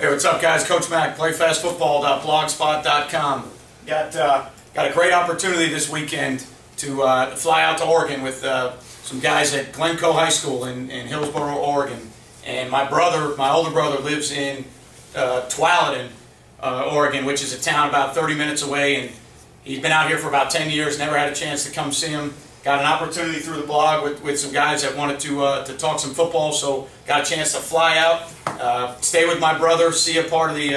Hey, what's up, guys? Coach Mac, playfastfootball.blogspot.com. Got a great opportunity this weekend to fly out to Oregon with some guys at Glencoe High School in Hillsboro, Oregon. And my older brother, lives in Tualatin, Oregon, which is a town about 30 minutes away. And he's been out here for about 10 years. Never had a chance to come see him. Got an opportunity through the blog with some guys that wanted to talk some football, so got a chance to fly out, stay with my brother, see a part of the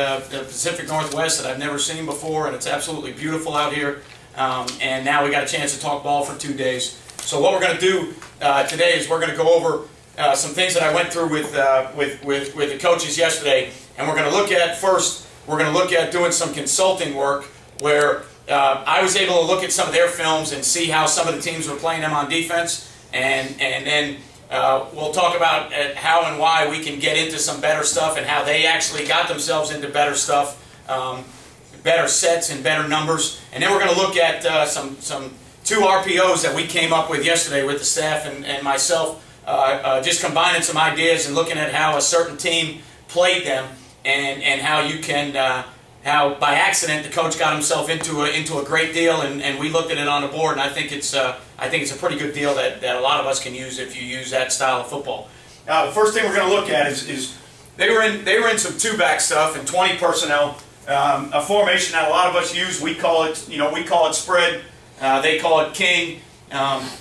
Pacific Northwest that I've never seen before, and it's absolutely beautiful out here. And now we got a chance to talk ball for 2 days. So what we're going to do today is we're going to go over some things that I went through with the coaches yesterday, and we're going to look at first. We're going to look at doing some consulting work where I was able to look at some of their films and see how some of the teams were playing them on defense, and then we'll talk about how and why we can get into some better stuff and how they actually got themselves into better stuff, better sets and better numbers. And then we're going to look at some 2 RPOs that we came up with yesterday with the staff and myself, just combining some ideas and looking at how a certain team played them and how you can how by accident the coach got himself into a great deal, and we looked at it on the board, and I think it's a pretty good deal that a lot of us can use if you use that style of football. Now the first thing we're going to look at is they were in some 2-back stuff and 20 personnel, a formation that a lot of us use. We call it spread. They call it king.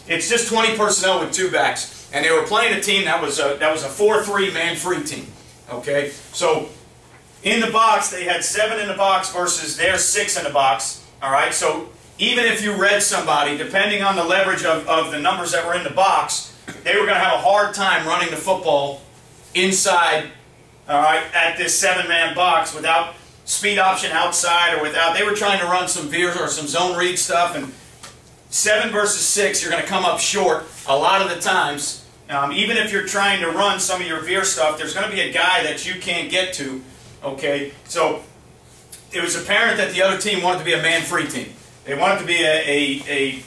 It's just 20 personnel with 2 backs, and they were playing a team that was a 4-3 man-free team. Okay, so in the box, they had 7 in the box versus their 6 in the box. All right, so even if you read somebody, depending on the leverage of the numbers that were in the box, they were going to have a hard time running the football inside, all right, at this 7-man box without speed option outside or without. They were trying to run some veers or some zone read stuff, and 7 versus 6, you're going to come up short a lot of the times. Even if you're trying to run some of your veer stuff, there's going to be a guy that you can't get to. Okay, so it was apparent that the other team wanted to be a man-free team. They wanted to be a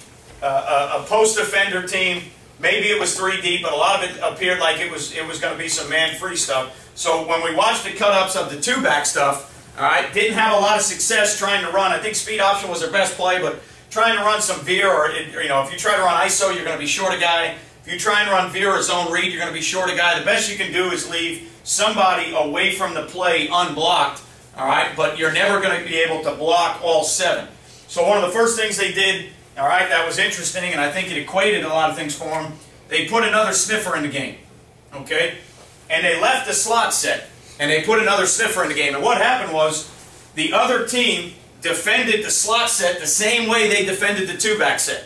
post-defender team. Maybe it was 3 deep, but a lot of it appeared like it was going to be some man-free stuff. So when we watched the cut-ups of the 2-back stuff, all right, didn't have a lot of success trying to run. I think speed option was their best play, but trying to run some veer, or if you try to run ISO, you're going to be short a guy. If you try and run veer or zone read, you're going to be short a guy. The best you can do is leave somebody away from the play unblocked, all right, but you're never going to be able to block all 7. So one of the first things they did, all right, that was interesting, and I think it equated a lot of things for them, they put another sniffer in the game, okay, and they left the slot set, and they put another sniffer in the game, and what happened was the other team defended the slot set the same way they defended the 2-back set.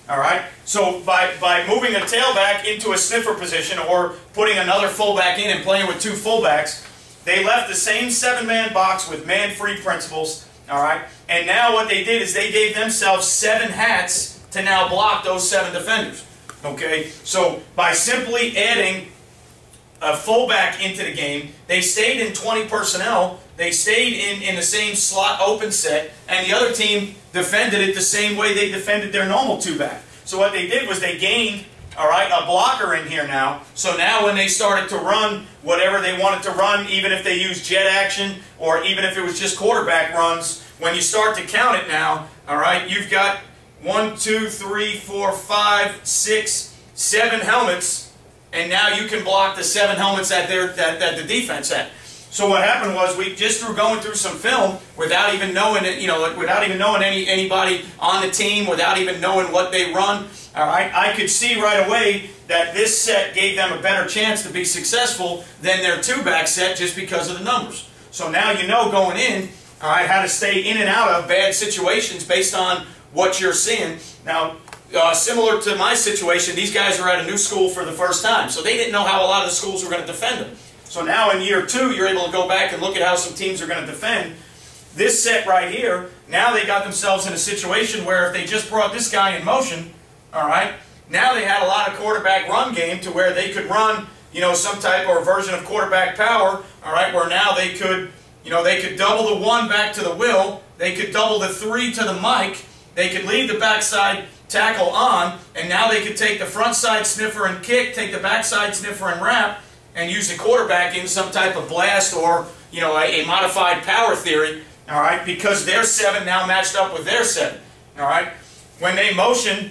All right, so by moving a tailback into a sniffer position or putting another fullback in and playing with 2 fullbacks, they left the same 7-man box with man-free principles. All right, and now what they did is they gave themselves 7 hats to now block those 7 defenders. Okay, so by simply adding a fullback into the game, they stayed in 20 personnel. They stayed in the same slot open set, and the other team defended it the same way they defended their normal 2-back. So what they did was they gained, all right, a blocker in here now. So now when they started to run whatever they wanted to run, even if they used jet action or even if it was just quarterback runs, when you start to count it now, all right, you've got 1, 2, 3, 4, 5, 6, 7 helmets, and now you can block the 7 helmets that the defense had. So what happened was we just through going through some film without even knowing it, without even knowing anybody on the team, without even knowing what they run. All right, I could see right away that this set gave them a better chance to be successful than their 2-back set just because of the numbers. So now you know going in, all right, how to stay in and out of bad situations based on what you're seeing. Now, similar to my situation, these guys are at a new school for the first time, so they didn't know how a lot of the schools were going to defend them. So now in year 2, you're able to go back and look at how some teams are going to defend. This set right here, now they got themselves in a situation where if they just brought this guy in motion, all right, now they had a lot of quarterback run game to where they could run, some type or version of quarterback power, all right, where now they could, they could double the 1 back to the Will, they could double the 3 to the Mike, they could leave the backside tackle on, and now they could take the front side sniffer and kick, take the backside sniffer and wrap, and use the quarterback in some type of blast or, you know, a modified power theory, all right, because their 7 now matched up with their 7, all right. When they motioned,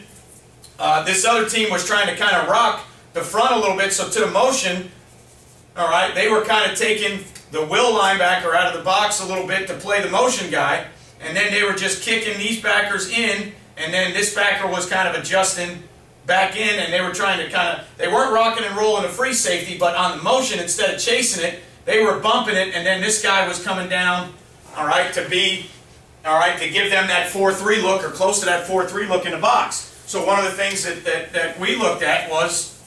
this other team was trying to kind of rock the front a little bit, so to the motion, all right, they were kind of taking the will linebacker out of the box a little bit to play the motion guy, and then they were just kicking these backers in, and then this backer was kind of adjusting back in, and they were trying to kind of, they weren't rocking and rolling a free safety, but on the motion, instead of chasing it, they were bumping it, and then this guy was coming down, all right, to be, all right, to give them that 4-3 look or close to that 4-3 look in the box. So one of the things that we looked at was,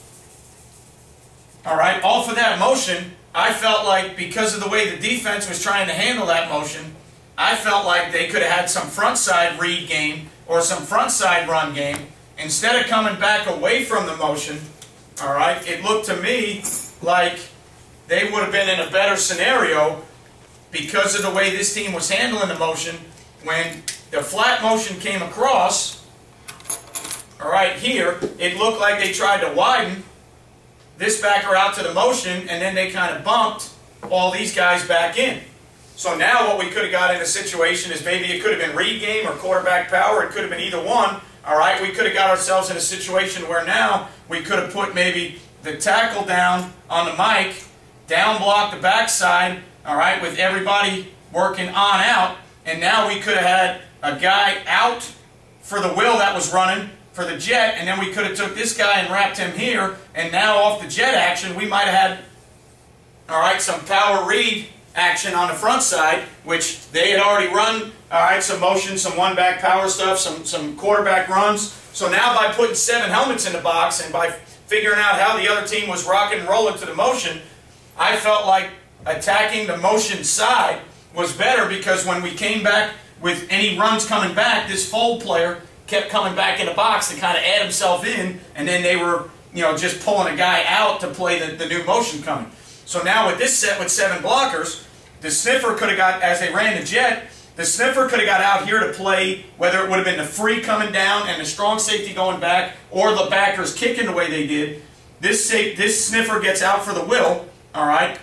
all right, off of that motion, I felt like because of the way the defense was trying to handle that motion, I felt like they could have had some front side read game or some front side run game. Instead of coming back away from the motion, all right, it looked to me like they would have been in a better scenario because of the way this team was handling the motion. When the flat motion came across, all right, here, it looked like they tried to widen this backer out to the motion, and then they kind of bumped all these guys back in. So now what we could have got in a situation is maybe it could have been read game or quarterback power. It could have been either one. All right, we could have got ourselves in a situation where now we could have put maybe the tackle down on the mic, down block the backside, all right, with everybody working on out, and now we could have had a guy out for the will that was running for the jet, and then we could have took this guy and wrapped him here, and now off the jet action, we might have had, all right, some power read action on the front side, which they had already run, all right, some motion, some one-back power stuff, some quarterback runs. So now by putting 7 helmets in the box and by figuring out how the other team was rocking and rolling to the motion, I felt like attacking the motion side was better because when we came back with any runs coming back, this fold player kept coming back in the box to kind of add himself in, and then they were, you know, just pulling a guy out to play the new motion coming. So now with this set with 7 blockers, the sniffer could have got, as they ran the jet, the sniffer could have got out here to play, whether it would have been the free coming down and the strong safety going back, or the backers kicking the way they did. This sniffer gets out for the will, all right?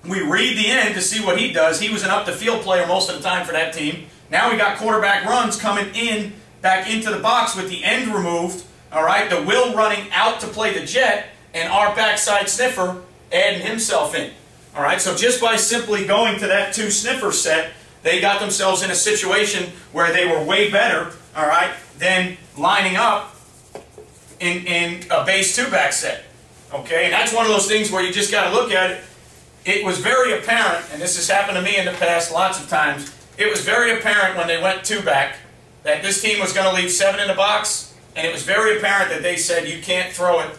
We read the end to see what he does. He was an up-the-field player most of the time for that team. Now we got quarterback runs coming in, back into the box with the end removed, all right? The will running out to play the jet, and our backside sniffer adding himself in. All right, so just by simply going to that 2 sniffer set, they got themselves in a situation where they were way better, all right, than lining up in a base 2-back set. Okay, and that's one of those things where you just got to look at it. It was very apparent, and this has happened to me in the past lots of times, it was very apparent when they went 2-back that this team was going to leave 7 in the box, and it was very apparent that they said you can't throw it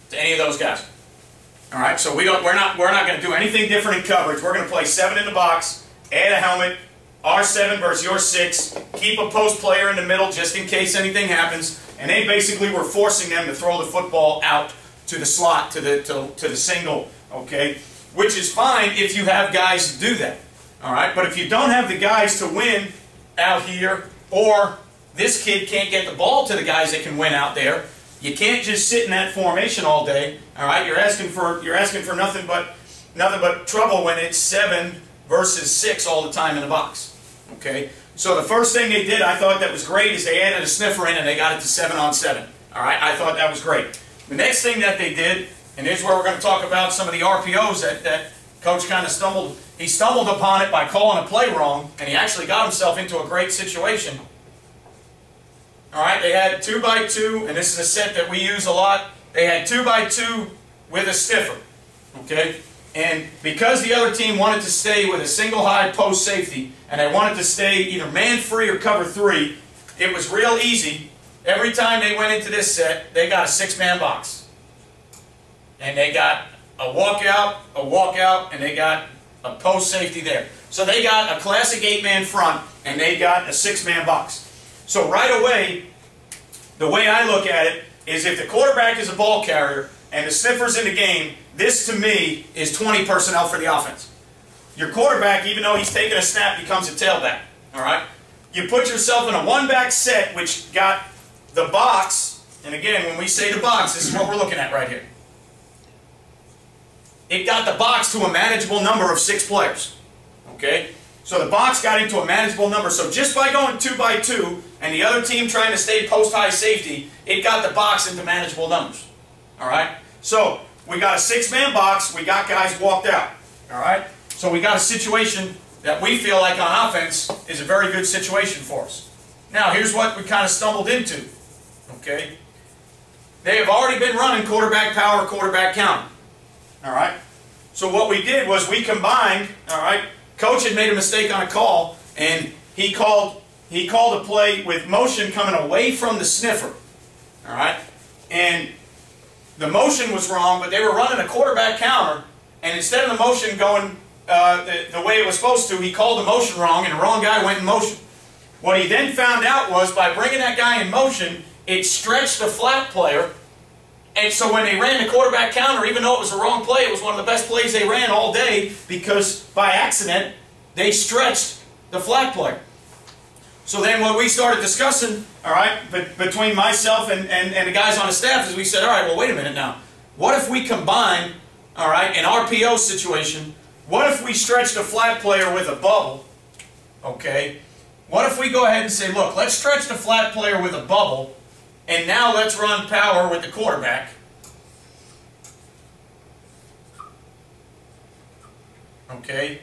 to any of those guys. All right, so we're not going to do anything different in coverage. We're going to play 7 in the box, add a helmet, our 7 versus your 6, keep a post player in the middle just in case anything happens, and they basically were forcing them to throw the football out to the slot, to the single, okay, which is fine if you have guys to do that. All right, but if you don't have the guys to win out here, or this kid can't get the ball to the guys that can win out there, you can't just sit in that formation all day. All right, you're asking for nothing but trouble when it's 7 versus 6 all the time in the box. Okay, so the first thing they did, I thought that was great, is they added a sniffer in and they got it to 7-on-7. All right, I thought that was great. The next thing that they did, and here's where we're going to talk about some of the RPOs that Coach kind of stumbled. He stumbled upon it by calling a play wrong, and he actually got himself into a great situation. All right, they had 2x2, and this is a set that we use a lot. They had 2x2 with a sniffer, okay? And because the other team wanted to stay with a single high post safety, and they wanted to stay either man-free or cover 3, it was real easy. Every time they went into this set, they got a 6-man box. And they got a walkout, and they got a post safety there. So they got a classic 8-man front, and they got a 6-man box. So right away, the way I look at it is if the quarterback is a ball carrier and the sniffer's in the game, this to me is 20 personnel for the offense. Your quarterback, even though he's taking a snap, becomes a tailback. All right? You put yourself in a 1-back set which got the box, and again, when we say the box, this is what we're looking at right here. it got the box to a manageable number of 6 players. Okay? So the box got into a manageable number. So just by going 2 by 2 and the other team trying to stay post-high safety, it got the box into manageable numbers. All right? So we got a 6-man box. We got guys walked out. All right? So we got a situation that we feel like on offense is a very good situation for us. Now, here's what we kind of stumbled into. Okay? They have already been running quarterback power, quarterback counter. All right? So what we did was we combined, all right, coach had made a mistake on a call, and he called a play with motion coming away from the sniffer. All right? And the motion was wrong, but they were running a quarterback counter, and instead of the motion going the way it was supposed to, he called the motion wrong, and the wrong guy went in motion. What he then found out was by bringing that guy in motion, it stretched the flat player, and so when they ran the quarterback counter, even though it was the wrong play, it was one of the best plays they ran all day because by accident, they stretched the flat player. So then what we started discussing, all right, between myself and the guys on the staff is we said, all right, well, wait a minute now. What if we combine, all right, an RPO situation, what if we stretch the flat player with a bubble, okay? What if we go ahead and say, look, let's stretch the flat player with a bubble, and now let's run power with the quarterback. Okay?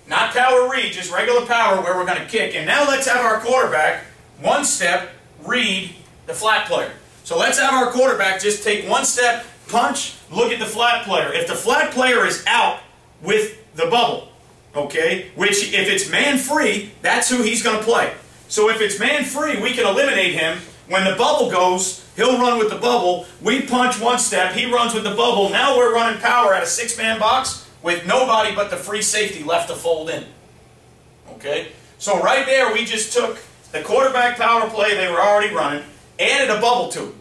Not power read, just regular power where we're going to kick. And now let's have our quarterback, one step, read the flat player. So let's have our quarterback just take one step, punch, look at the flat player. If the flat player is out with the bubble, okay, which if it's man-free, that's who he's going to play. So if it's man-free, we can eliminate him. When the bubble goes, he'll run with the bubble. We punch one step, he runs with the bubble. Now we're running power at a 6-man box with nobody but the free safety left to fold in. Okay? So right there, we just took the quarterback power play they were already running, added a bubble to it.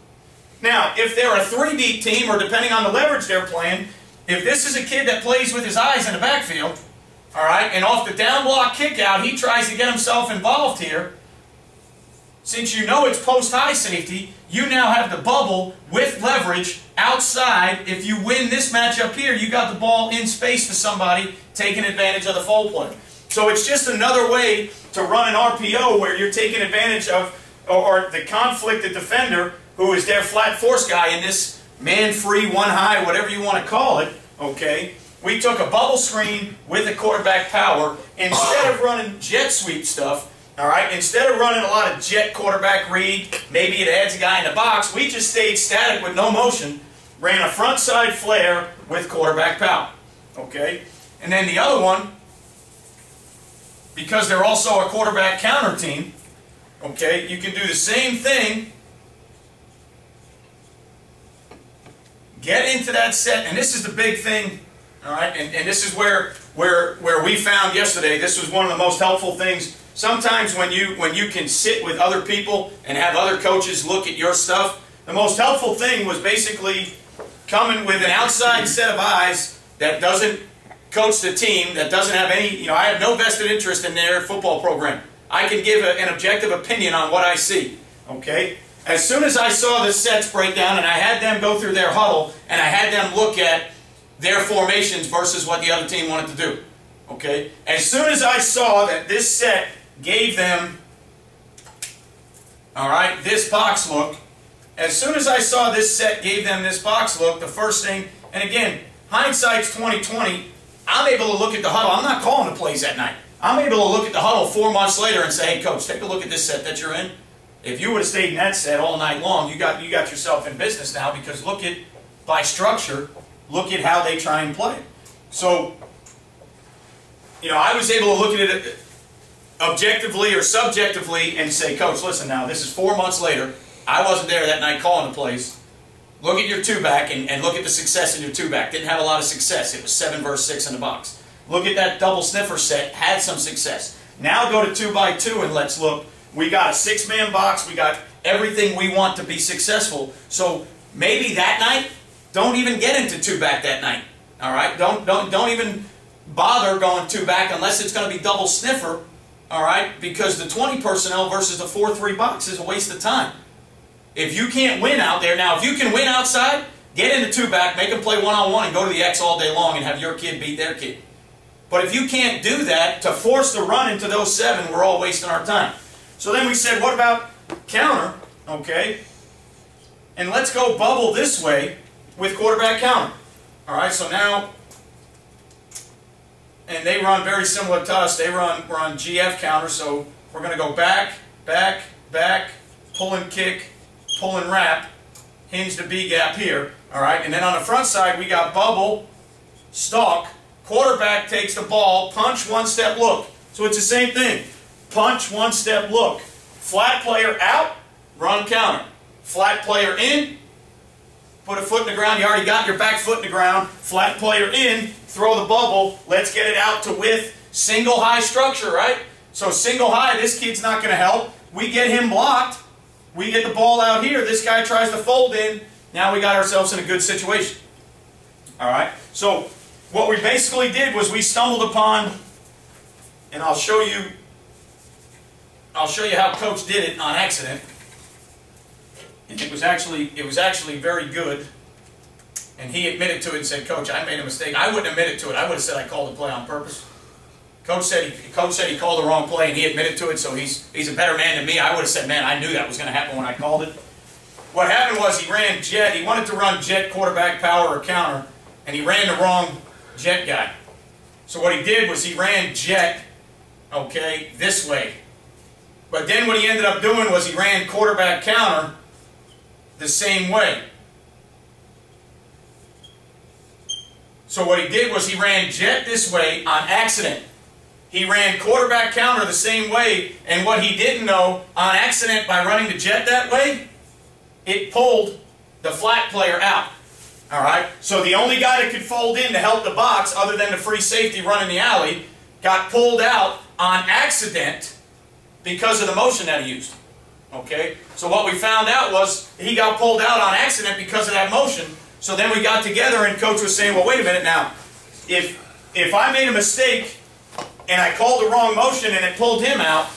Now, if they're a 3-deep team, or depending on the leverage they're playing, if this is a kid that plays with his eyes in the backfield, all right, and off the down block kick out, he tries to get himself involved here. Since you know it's post-high safety, you now have the bubble with leverage outside. If you win this matchup here, you got the ball in space to somebody taking advantage of the fold play. So it's just another way to run an RPO where you're taking advantage of or the conflicted defender who is their flat force guy in this man-free, one-high, whatever you want to call it, okay? We took a bubble screen with a quarterback power. Instead of running jet sweep stuff, all right, instead of running a lot of jet quarterback read, maybe it adds a guy in the box, we just stayed static with no motion, ran a front side flare with quarterback power, okay? And then the other one, because they're also a quarterback counter team, okay, you can do the same thing, get into that set, and this is the big thing, all right, and this is where we found yesterday, this was one of the most helpful things. Sometimes when you can sit with other people and have other coaches look at your stuff, the most helpful thing was basically coming with an outside set of eyes that doesn't coach the team, that doesn't have any, I have no vested interest in their football program. I can give an objective opinion on what I see, okay? As soon as I saw the sets break down and I had them go through their huddle and I had them look at their formations versus what the other team wanted to do, okay? As soon as I saw that this set gave them, all right, this box look. As soon as I saw this set gave them this box look, the first thing, and again, hindsight's 20/20, I'm able to look at the huddle. I'm not calling the plays that night. I'm able to look at the huddle 4 months later and say, hey, coach, take a look at this set that you're in. If you would have stayed in that set all night long, you got yourself in business now, because look at, by structure, look at how they try and play. So, I was able to look at it objectively or subjectively and say, coach, listen now, this is 4 months later. I wasn't there that night calling the plays. Look at your 2-back and look at the success in your 2-back. Didn't have a lot of success. It was 7 versus 6 in the box. Look at that double sniffer set. Had some success. Now go to 2x2 and let's look. We got a 6-man box. We got everything we want to be successful. So maybe that night, don't even get into 2-back that night. All right? Don't even bother going 2-back unless it's going to be double sniffer. All right? Because the 20 personnel versus the 4-3 box is a waste of time. If you can't win out there, now if you can win outside, get into two-back, make them play one-on-one, and go to the X all day long and have your kid beat their kid. But if you can't do that, to force the run into those 7, we're all wasting our time. So then we said, what about counter, okay? And let's go bubble this way with quarterback counter. All right, so now, and they run very similar to us. They run GF counter, so we're going to go back, back, back, pull and kick, pull and wrap, hinge the B gap here. All right, and then on the front side, we got bubble, stalk, quarterback takes the ball, punch, one-step look. So it's the same thing. Punch, one-step look. Flat player out, run counter. Flat player in, put a foot in the ground. You already got your back foot in the ground. Flat player in, throw the bubble. Let's get it out to width. Single high structure, right? So single high, this kid's not going to help. We get him blocked. We get the ball out here. This guy tries to fold in. Now we got ourselves in a good situation. All right? So what we basically did was we stumbled upon, and I'll show you how Coach did it on accident. And it was actually very good. And he admitted to it and said, Coach, I made a mistake. I wouldn't admit it to it. I would have said I called the play on purpose. Coach said he called the wrong play, and he admitted to it, so he's a better man than me. I would have said, man, I knew that was going to happen when I called it. What happened was he ran jet. He wanted to run jet quarterback power or counter, and he ran the wrong jet guy. So what he did was he ran jet, okay, this way. But then what he ended up doing was he ran quarterback counter the same way. So what he did was he ran jet this way on accident. He ran quarterback counter the same way, and what he didn't know, on accident by running the jet that way, it pulled the flat player out. All right? So the only guy that could fold in to help the box, other than the free safety running the alley, got pulled out on accident because of the motion that he used. Okay? So what we found out was he got pulled out on accident because of that motion. So then we got together and Coach was saying, well, wait a minute now. If I made a mistake and I called the wrong motion and it pulled him out,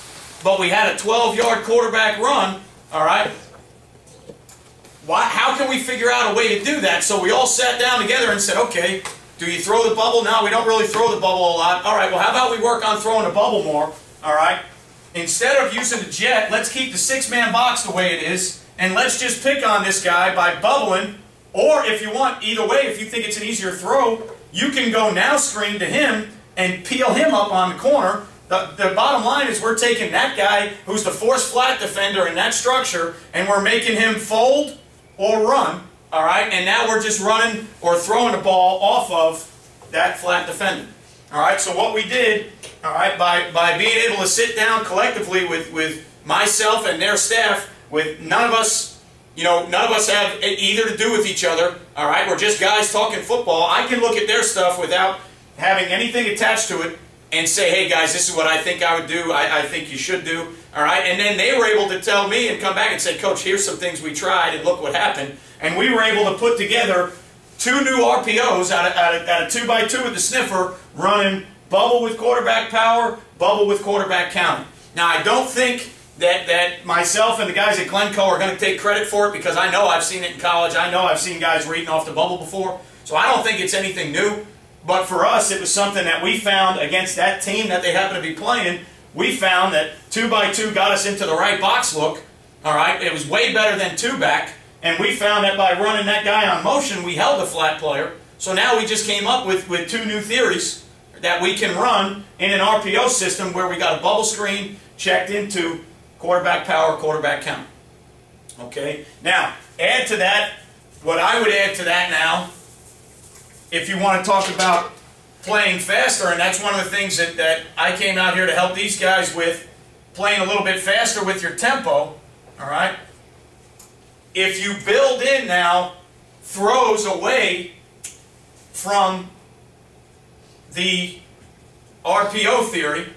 but we had a 12-yard quarterback run, all right, how can we figure out a way to do that? So we all sat down together and said, okay, do you throw the bubble? No, we don't really throw the bubble a lot. All right, well, how about we work on throwing the bubble more, all right? Instead of using the jet, let's keep the 6-man box the way it is, and let's just pick on this guy by bubbling. Or if you want, either way, if you think it's an easier throw, you can go now screen to him and peel him up on the corner. The bottom line is we're taking that guy who's the force flat defender in that structure and we're making him fold or run, all right? And now we're just running or throwing the ball off of that flat defender. All right, so what we did, all right, by being able to sit down collectively with myself and their staff, with none of us have either to do with each other, all right? We're just guys talking football. I can look at their stuff without having anything attached to it and say, hey, guys, this is what I think I would do, I think you should do, all right? And then they were able to tell me and come back and say, Coach, here's some things we tried, and look what happened. And we were able to put together 2 new RPOs out of 2x2 with the sniffer, running bubble with quarterback power, bubble with quarterback counter. Now, I don't think that myself and the guys at Glencoe are going to take credit for it, because I know I've seen it in college. I know I've seen guys reading off the bubble before. So I don't think it's anything new. But for us, it was something that we found against that team that they happened to be playing. We found that 2x2 got us into the right box look. All right, it was way better than 2-back. And we found that by running that guy on motion, we held the flat player. So now we just came up with 2 new theories that we can run in an RPO system where we got a bubble screen checked into quarterback power, quarterback count. Okay? Now, add to that, what I would add to that now, if you want to talk about playing faster, and that's one of the things that I came out here to help these guys with, playing a little bit faster with your tempo, all right? If you build in now throws away from the RPO theory,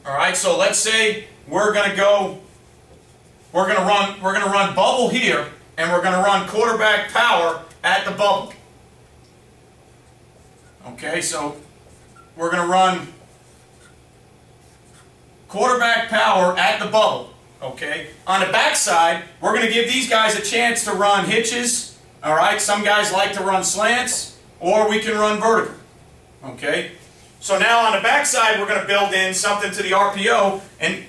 all right? So let's say we're going to run bubble here, and we're going to run quarterback power at the bubble. Okay, so we're going to run quarterback power at the bubble. Okay, on the backside, we're going to give these guys a chance to run hitches All right, some guys like to run slants, or we can run vertical. Okay? So now on the backside, we're going to build in something to the RPO, and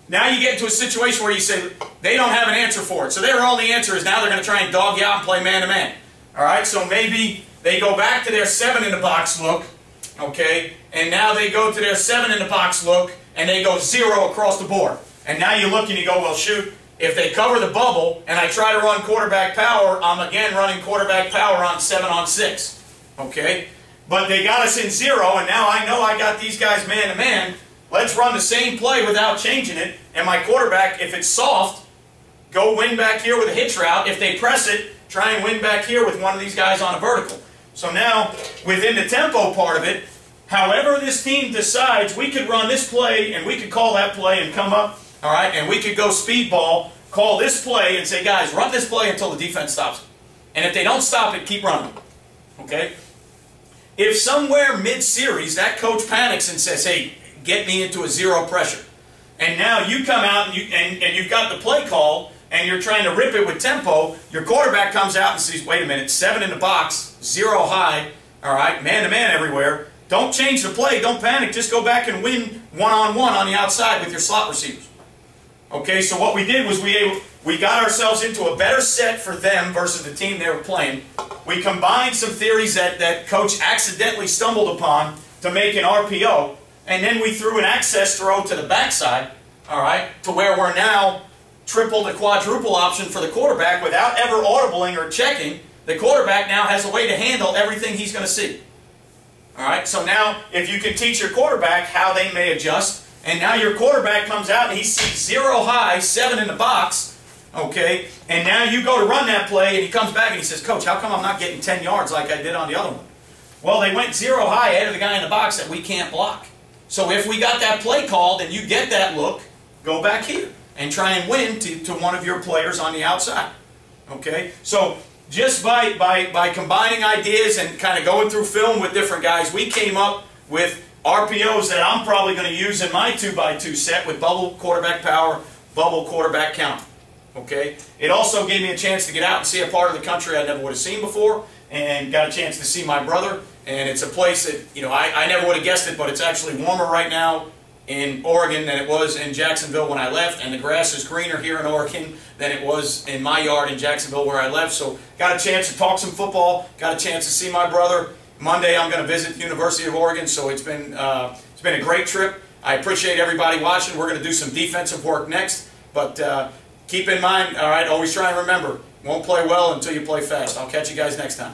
now you get into a situation where you say they don't have an answer for it. So their only answer is now they're going to try and dog you out and play man-to-man. All right, so maybe they go back to their 7-in-the-box look, okay, and now they go to their 7-in-the-box look, and they go 0 across the board. And now you look and you go, well, shoot, if they cover the bubble and I try to run quarterback power, I'm again running quarterback power on 7-on-6, okay? But they got us in 0, and now I know I got these guys man-to-man. Let's run the same play without changing it, and my quarterback, if it's soft, go win back here with a hitch route. If they press it, try and win back here with one of these guys on a vertical. So now, within the tempo part of it, however this team decides, we could run this play, and we could call that play and come up, all right, and we could go speed ball, call this play, and say, guys, run this play until the defense stops it. And if they don't stop it, keep running. Okay? If somewhere mid-series that coach panics and says, hey, get me into a 0 pressure, and now you come out and you've got the play call and you're trying to rip it with tempo, your quarterback comes out and sees, wait a minute, 7 in the box, 0 high, all right, man-to-man everywhere. Don't change the play, don't panic, just go back and win one-on-one on the outside with your slot receivers. Okay, so what we did was we got ourselves into a better set for them versus the team they were playing. We combined some theories that Coach accidentally stumbled upon to make an RPO, and then we threw an access throw to the backside, all right, to where we're now triple to quadruple option for the quarterback without ever audibling or checking. The quarterback now has a way to handle everything he's going to see. All right, so now if you can teach your quarterback how they may adjust, and now your quarterback comes out and he sees 0 high, 7 in the box, okay, and now you go to run that play and he comes back and he says, Coach, how come I'm not getting 10 yards like I did on the other one? Well, they went 0 high ahead of the guy in the box that we can't block. So if we got that play called and you get that look, go back here and try and win to one of your players on the outside. Okay? So just by combining ideas and kind of going through film with different guys, we came up with RPOs that I'm probably going to use in my 2x2 set with bubble quarterback power, bubble quarterback count. Okay? It also gave me a chance to get out and see a part of the country I never would have seen before, and got a chance to see my brother. And it's a place that, you know, I never would have guessed it, but it's actually warmer right now in Oregon than it was in Jacksonville when I left, and the grass is greener here in Oregon than it was in my yard in Jacksonville where I left. So got a chance to talk some football, got a chance to see my brother. Monday I'm going to visit the University of Oregon, so it's been a great trip. I appreciate everybody watching. We're going to do some defensive work next, but keep in mind, all right, always try and remember, won't play well until you play fast. I'll catch you guys next time.